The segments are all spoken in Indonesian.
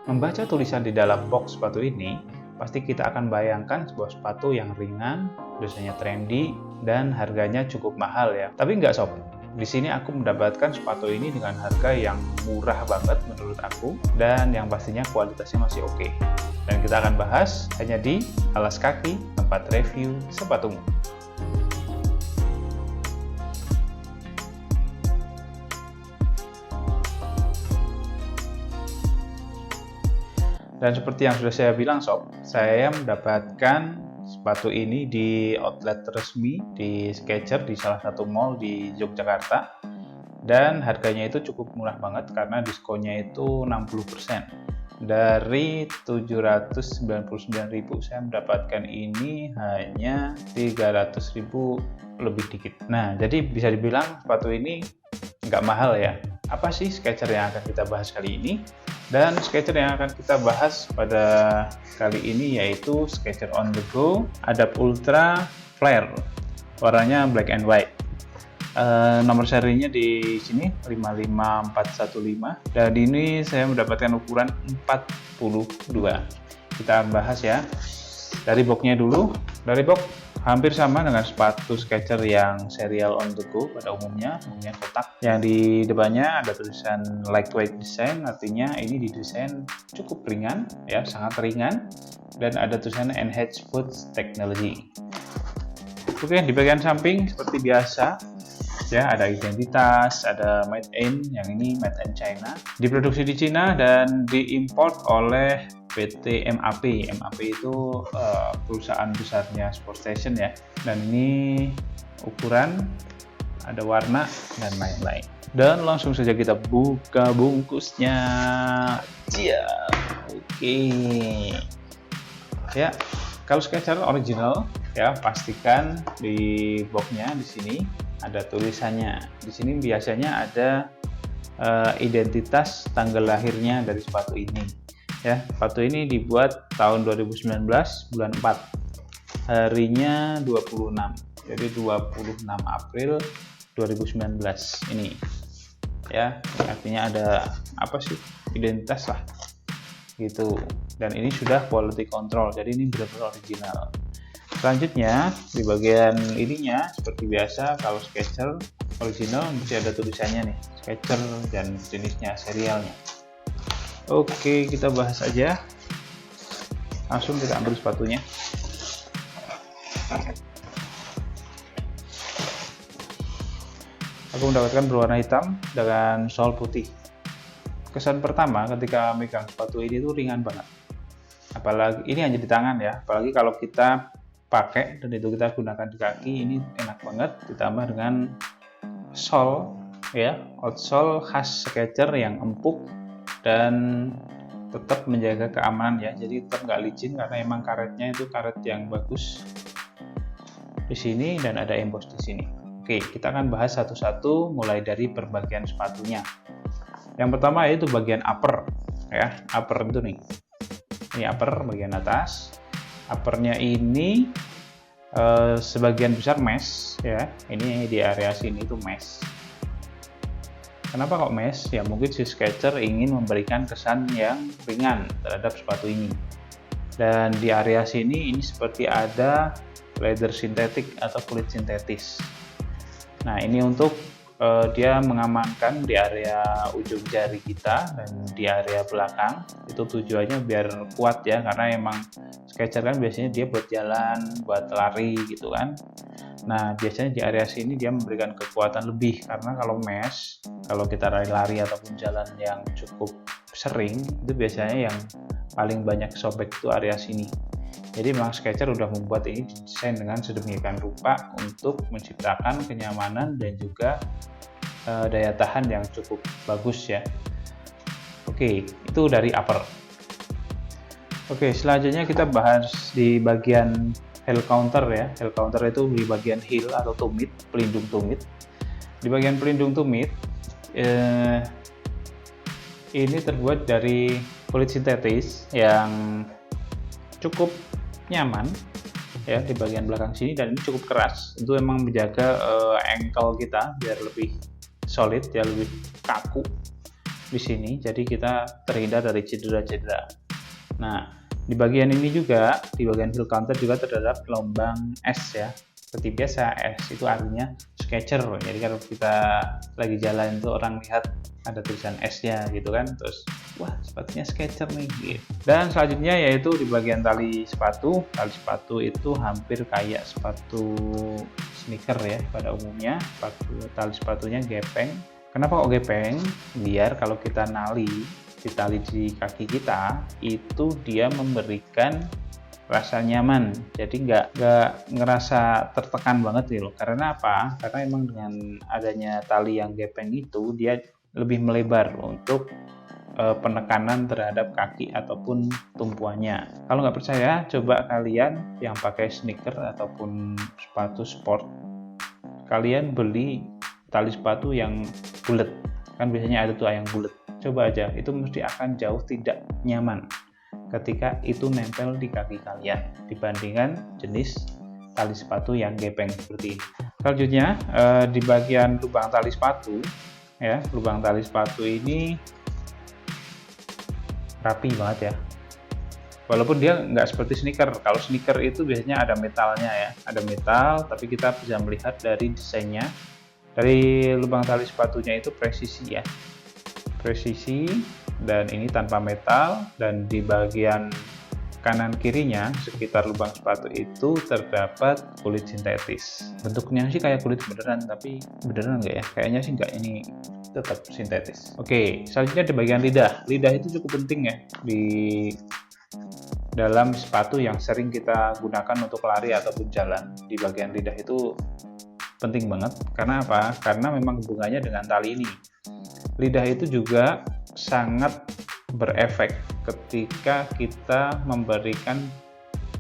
Membaca tulisan di dalam box sepatu ini, pasti kita akan bayangkan sebuah sepatu yang ringan, desainnya trendy, dan harganya cukup mahal ya. Tapi nggak sob, di sini aku mendapatkan sepatu ini dengan harga yang murah banget menurut aku, dan yang pastinya kualitasnya masih oke. Dan kita akan bahas hanya di Alas Kaki, tempat review sepatumu. Dan seperti yang sudah saya bilang sob, saya mendapatkan sepatu ini di outlet resmi di Skechers di salah satu mall di Yogyakarta. Dan harganya itu cukup murah banget karena diskonnya itu 60%. Dari 799.000 saya mendapatkan ini hanya 300.000 lebih dikit. Nah, jadi bisa dibilang sepatu ini nggak mahal ya. Apa sih Skechers yang akan kita bahas kali ini? Dan Skechers yang akan kita bahas pada kali ini yaitu Skechers On The Go Adapt Ultra Flare, warnanya black and white. Nomor serinya di sini 55415 dan ini saya mendapatkan ukuran 42. Kita bahas ya. Dari boxnya dulu. Dari box hampir sama dengan sepatu Skechers yang serial On The Go pada umumnya kotak. Yang di depannya ada tulisan lightweight design, artinya ini didesain cukup ringan ya, sangat ringan, dan ada tulisan Enhanced Foot Technology. Oke, di bagian samping seperti biasa ya, ada identitas, ada made in, yang ini made in China, diproduksi di Cina dan diimport oleh PT MAP. MAP itu perusahaan besarnya Sport Station ya. Dan ini ukuran, ada warna dan lain-lain. Dan langsung saja kita buka bungkusnya. Iya, oke. Ya, kalau Skechers original ya, pastikan di boxnya di sini ada tulisannya. Di sini biasanya ada identitas tanggal lahirnya dari sepatu ini. Ya, sepatu ini dibuat tahun 2019 bulan 4. Harinya 26. Jadi 26 April 2019 ini. Ya, artinya ada apa sih? Identitas lah. Gitu. Dan ini sudah quality control. Jadi ini benar-benar original. Selanjutnya di bagian ininya seperti biasa, kalau Skechers original masih ada tulisannya nih, Skechers dan jenisnya, serialnya. Oke, kita bahas aja. Langsung kita ambil sepatunya. Aku mendapatkan berwarna hitam dengan sol putih. Kesan pertama ketika megang sepatu ini tuh ringan banget. Apalagi ini hanya di tangan ya, apalagi kalau kita pakai dan itu kita gunakan di kaki, ini enak banget, ditambah dengan sol ya, outsole khas Skechers yang empuk dan tetap menjaga keamanan ya, jadi tetap nggak licin karena emang karetnya itu karet yang bagus di sini dan ada emboss di sini. Oke, kita akan bahas satu-satu mulai dari perbagian sepatunya. Yang pertama yaitu bagian upper ya, upper itu nih, ini upper bagian atas. Uppernya ini sebagian besar mesh ya, ini di area sini tuh mesh. Kenapa kok mesh? Ya mungkin si Skechers ingin memberikan kesan yang ringan terhadap sepatu ini. Dan di area sini ini seperti ada leather sintetik atau kulit sintetis. Nah, ini untuk dia mengamankan di area ujung jari kita dan di area belakang. Itu tujuannya biar kuat ya, karena emang Skechers kan biasanya dia buat jalan, buat lari gitu kan. Nah, biasanya di area sini dia memberikan kekuatan lebih, karena kalau mesh, kalau kita lari-lari ataupun jalan yang cukup sering, itu biasanya yang paling banyak sobek itu area sini. Jadi memang Skechers udah membuat ini desain dengan sedemikian rupa untuk menciptakan kenyamanan dan juga daya tahan yang cukup bagus ya. Oke, itu dari upper. Oke, selanjutnya kita bahas di bagian heel counter ya. Heel counter itu di bagian heel atau tumit, pelindung tumit. Di bagian pelindung tumit ini terbuat dari kulit sintetis yang cukup nyaman ya di bagian belakang sini, dan ini cukup keras. Itu emang menjaga ankle kita biar lebih solid ya, lebih kaku. di sini, jadi kita terhindar dari cedera-cedera. Nah, di bagian ini juga, di bagian heel counter juga terdapat lubang S ya. Seperti biasa, S itu artinya Skechers. Jadi kalau kita lagi jalan itu orang lihat ada tulisan S-nya gitu kan, terus wah sepatunya Skechers nih gitu. Dan selanjutnya yaitu di bagian tali sepatu. Tali sepatu itu hampir kayak sepatu sneaker ya pada umumnya. Tali sepatunya gepeng. Kenapa kok gepeng? Biar kalau kita ditali di kaki kita itu dia memberikan rasa nyaman, jadi nggak ngerasa tertekan banget gitu loh. Karena apa? Karena emang dengan adanya tali yang gepeng itu dia lebih melebar untuk penekanan terhadap kaki ataupun tumpuannya. Kalau nggak percaya, coba kalian yang pakai sneaker ataupun sepatu sport, kalian beli tali sepatu yang bulat, kan biasanya ada tuh yang bulat. Coba aja, itu mesti akan jauh tidak nyaman ketika itu nempel di kaki kalian dibandingkan jenis tali sepatu yang gepeng seperti ini. Selanjutnya di bagian lubang tali sepatu ya, lubang tali sepatu ini rapi banget ya, walaupun dia nggak seperti sneaker. Kalau sneaker itu biasanya ada metalnya ya, ada metal, tapi kita bisa melihat dari desainnya, dari lubang tali sepatunya itu presisi ya, presisi. Dan ini tanpa metal, dan di bagian kanan kirinya sekitar lubang sepatu itu terdapat kulit sintetis. Bentuknya sih kayak kulit beneran, tapi beneran nggak ya? Kayaknya sih nggak, ini tetap sintetis. Oke, selanjutnya di bagian lidah. Lidah itu cukup penting ya di dalam sepatu yang sering kita gunakan untuk lari ataupun jalan. Di bagian lidah itu penting banget. Karena apa? Karena memang hubungannya dengan tali ini. Lidah itu juga sangat berefek ketika kita memberikan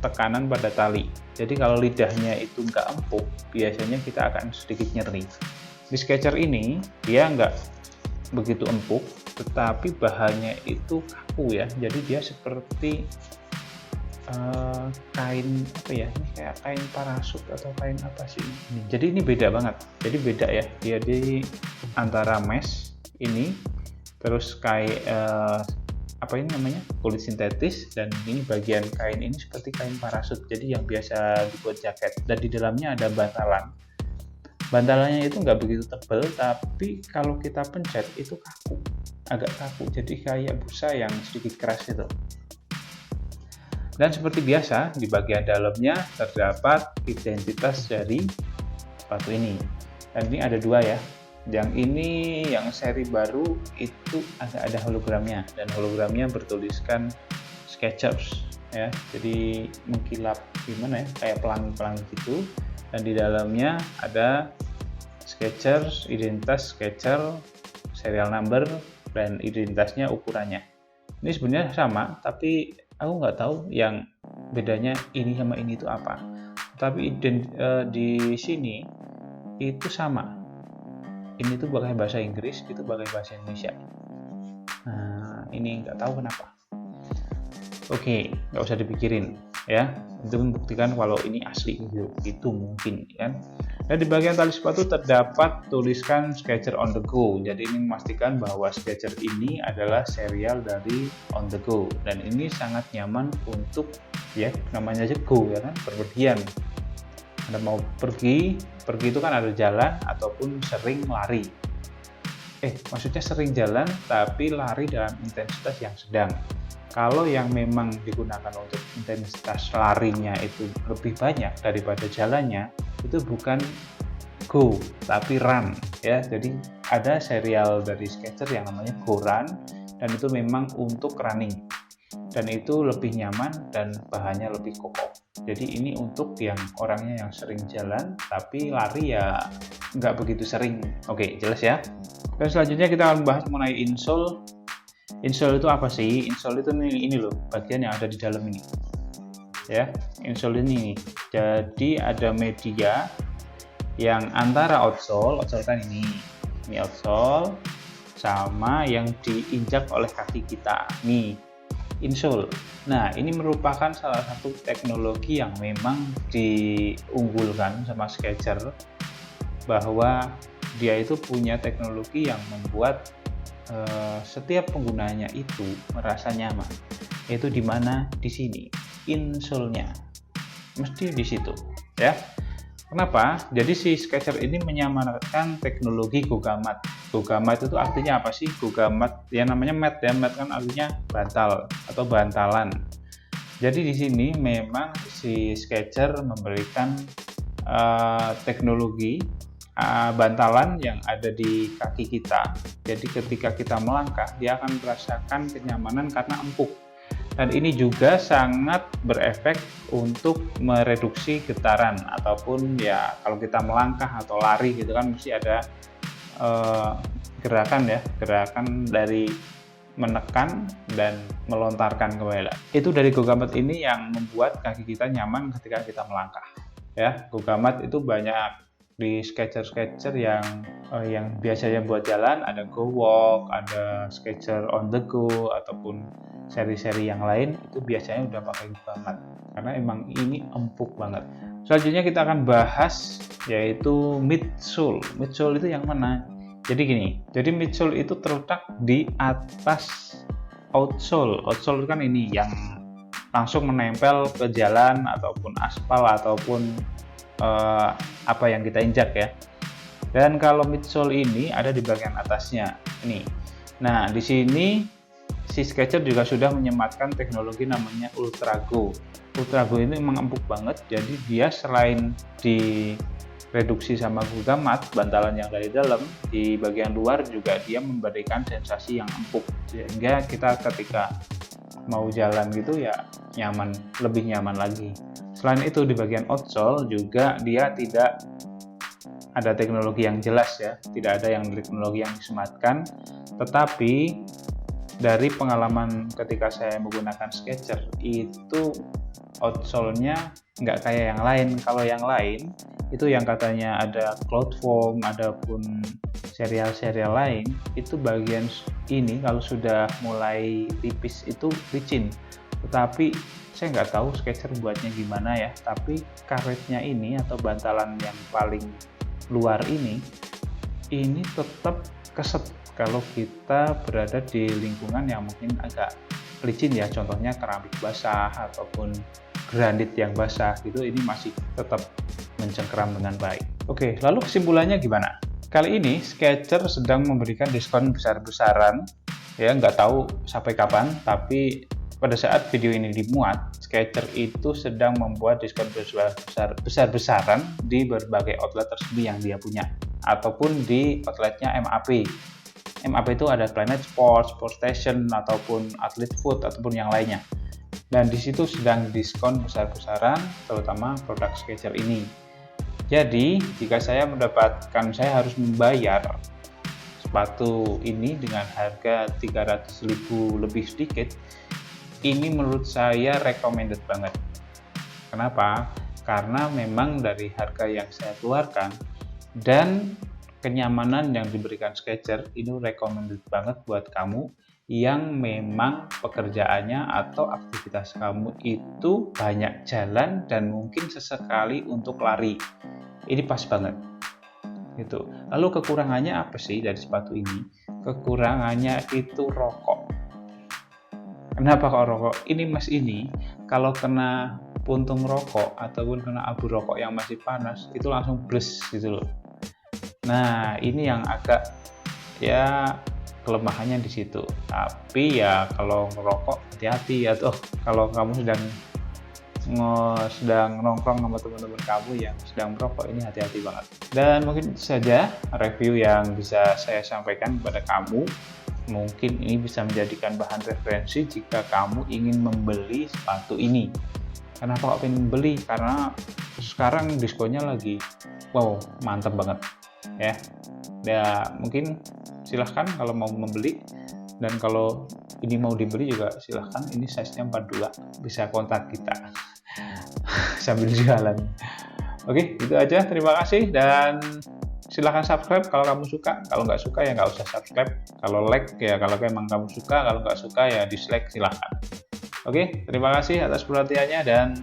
tekanan pada tali. Jadi kalau lidahnya itu nggak empuk, biasanya kita akan sedikit nyeri. Di Skechers ini dia nggak begitu empuk, tetapi bahannya itu kaku ya. Jadi dia seperti kain apa ya? Ini kayak kain parasut atau kain apa sih ini? Jadi ini beda banget. Jadi beda ya. Dia di antara mesh ini, terus kayak apa ini namanya, kulit sintetis, dan ini bagian kain ini seperti kain parasut, jadi yang biasa dibuat jaket. Dan di dalamnya ada bantalannya itu nggak begitu tebal, tapi kalau kita pencet itu kaku, agak kaku, jadi kayak busa yang sedikit keras itu. Dan seperti biasa di bagian dalamnya terdapat identitas dari sepatu ini, dan ini ada dua ya. Yang ini yang seri baru itu ada hologramnya, dan hologramnya bertuliskan Skechers ya, jadi mengkilap gimana ya, kayak pelangi-pelangi gitu. Dan di dalamnya ada Skechers, identitas Skechers, serial number, dan identitasnya ukurannya. Ini sebenarnya sama, tapi aku nggak tahu yang bedanya ini sama ini itu apa. Tapi di sini itu sama. Ini tuh pakai bahasa Inggris, itu pakai bahasa Indonesia. Nah, ini nggak tahu kenapa. Oke, nggak usah dipikirin ya. Itu membuktikan kalau ini asli gitu mungkin kan. Dan di bagian tali sepatu terdapat tuliskan Skechers on the go. Jadi ini memastikan bahwa Skechers ini adalah serial dari on the go. Dan ini sangat nyaman untuk ya, namanya aja go ya kan, berpergian. Anda mau pergi itu kan ada jalan ataupun sering lari. Maksudnya sering jalan tapi lari dalam intensitas yang sedang. Kalau yang memang digunakan untuk intensitas larinya itu lebih banyak daripada jalannya, itu bukan go tapi run ya. Jadi ada serial dari Skechers yang namanya Go Run, dan itu memang untuk running, dan itu lebih nyaman dan bahannya lebih kokoh. Jadi ini untuk yang orangnya yang sering jalan tapi lari ya nggak begitu sering. Oke, jelas ya. Dan selanjutnya kita akan membahas mengenai insole. Insole itu apa sih? Insole itu ini loh, bagian yang ada di dalam ini ya, insole ini. Jadi ada media yang antara outsole kan ini outsole, sama yang diinjak oleh kaki kita nih, insole. Nah, ini merupakan salah satu teknologi yang memang diunggulkan sama Skechers, bahwa dia itu punya teknologi yang membuat setiap penggunanya itu merasa nyaman. Yaitu di mana? Di sini, insole-nya. Mesti di situ, ya. Kenapa? Jadi si Skechers ini menyamarkan teknologi Goga-Mat. Goga-Mat itu artinya apa sih? Goga-Mat ya namanya mat ya, mat kan artinya bantal atau bantalan. Jadi di sini memang si Skechers memberikan teknologi bantalan yang ada di kaki kita. Jadi ketika kita melangkah, dia akan merasakan kenyamanan karena empuk. Dan ini juga sangat berefek untuk mereduksi getaran ataupun ya kalau kita melangkah atau lari gitu kan mesti ada gerakan dari menekan dan melontarkan ke bawah. Itu dari Goga-Mat ini yang membuat kaki kita nyaman ketika kita melangkah. Ya, Goga-Mat itu banyak di Skechers yang biasanya buat jalan, ada Go Walk, ada Skechers On The Go ataupun seri-seri yang lain itu biasanya udah pakai Goga-Mat karena emang ini empuk banget. Selanjutnya kita akan bahas yaitu midsole. Midsole itu yang mana? Jadi gini, jadi midsole itu terletak di atas outsole. Outsole kan ini yang langsung menempel ke jalan ataupun aspal ataupun apa yang kita injak ya. Dan kalau midsole ini ada di bagian atasnya ini. Nah, di sini si Skechers juga sudah menyematkan teknologi namanya Ultrago. Ultrago ini memang empuk banget, jadi dia selain direduksi sama Goga-Mat, bantalan yang dari dalam, di bagian luar juga dia memberikan sensasi yang empuk, sehingga kita ketika mau jalan gitu ya nyaman, lebih nyaman lagi. Selain itu di bagian outsole juga dia tidak ada teknologi yang jelas ya, tidak ada yang teknologi yang disematkan, tetapi dari pengalaman ketika saya menggunakan Skechers itu outsole-nya nggak kayak yang lain. Kalau yang lain itu yang katanya ada cloud foam, adapun serial-serial lain itu bagian ini kalau sudah mulai tipis itu licin. Tetapi saya nggak tahu Skechers buatnya gimana ya. Tapi karetnya ini atau bantalan yang paling luar ini tetap keset kalau kita berada di lingkungan yang mungkin agak licin ya, contohnya keramik basah ataupun granit yang basah gitu, ini masih tetap mencengkeram dengan baik. Oke, lalu kesimpulannya gimana? Kali ini Skechers sedang memberikan diskon besar-besaran ya, nggak tahu sampai kapan, tapi pada saat video ini dimuat, Skechers itu sedang membuat diskon besar-besaran di berbagai outlet resmi yang dia punya ataupun di outletnya MAP. MAP itu ada Planet Sports, Sport Station, ataupun Athlete Food, ataupun yang lainnya. Dan di situ sedang diskon besar-besaran, terutama produk Skechers ini. Jadi, jika saya harus membayar sepatu ini dengan harga 300.000 lebih sedikit, ini menurut saya recommended banget. Kenapa? Karena memang dari harga yang saya keluarkan dan kenyamanan yang diberikan Skechers ini recommended banget buat kamu yang memang pekerjaannya atau aktivitas kamu itu banyak jalan dan mungkin sesekali untuk lari. Ini pas banget. Gitu. Lalu kekurangannya apa sih dari sepatu ini? Kekurangannya itu rokok. Kenapa kok rokok? Ini mas ini kalau kena puntung rokok ataupun kena abu rokok yang masih panas itu langsung bles gitu loh. Nah, ini yang agak ya kelemahannya di situ. Tapi ya kalau ngerokok hati-hati atau kalau kamu sedang nongkrong sama teman-teman kamu yang sedang merokok, ini hati-hati banget. Dan mungkin itu saja review yang bisa saya sampaikan kepada kamu. Mungkin ini bisa menjadikan bahan referensi jika kamu ingin membeli sepatu ini. Kenapa kok pengen beli? Karena sekarang diskonnya lagi wow, mantap banget. Ya mungkin silahkan kalau mau membeli, dan kalau ini mau dibeli juga silahkan, ini size nya 42, bisa kontak kita sambil jualan. Oke, itu aja, terima kasih dan silahkan subscribe kalau kamu suka. Kalau nggak suka ya nggak usah subscribe. Kalau like ya kalau memang kamu suka, kalau nggak suka ya dislike, silahkan. Oke, terima kasih atas perhatiannya dan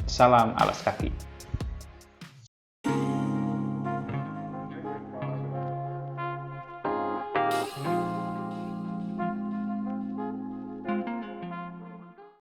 salam alas kaki.